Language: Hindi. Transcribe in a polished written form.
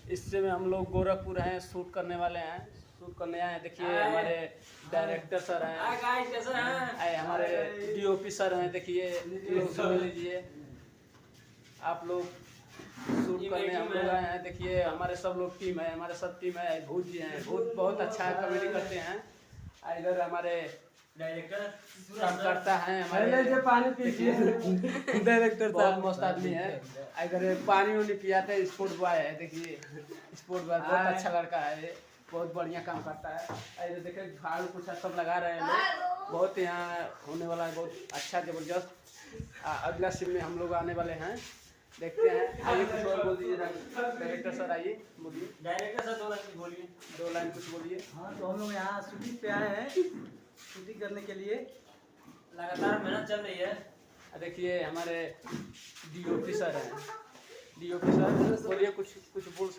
इससे में हम लोग गोरखपुर हैं, शूट करने वाले हैं, शूट करने आए हैं। देखिए हमारे डायरेक्टर सर हैं, हमारे डीओपी सर हैं। देखिए लोग सुन लीजिए, आप लोग शूट करने हम लोग आए हैं। देखिए हमारे सब लोग टीम है, हमारे सब टीम है। भूत जी हैं, भूत बहुत अच्छा कॉमेडी करते हैं। इधर हमारे डायरेक्टर काम करता है, हमारे पानी पीजिए डायरेक्टर बहुत मस्त आदमी है। इधर पानी उनी पियाते हैं, स्पोर्ट बॉय है। देखिए स्पोर्ट बॉय बहुत अच्छा लड़का है, ये बहुत बढ़िया काम करता है। इधर देखिए झाड़ू पोछा सब लगा रहे हैं लोग, बहुत यहाँ होने वाला है, बहुत अच्छा जबरदस्त। अगला सीन में हम लोग आने वाले हैं, देखते हैं। आइए कुछ और बोल दीजिए डायरेक्टर सर, आइए बोलिए। डायरेक्टर सर 2 लाइन बोलिए, 2 लाइन कुछ बोलिए। हाँ, तो हम लोग यहाँ शूटिंग पे आए हैं, शूटिंग करने के लिए लगातार मेहनत चल रही है। देखिए हमारे डीओपी सर हैं, डीओपी सर बोलिए, कुछ बोल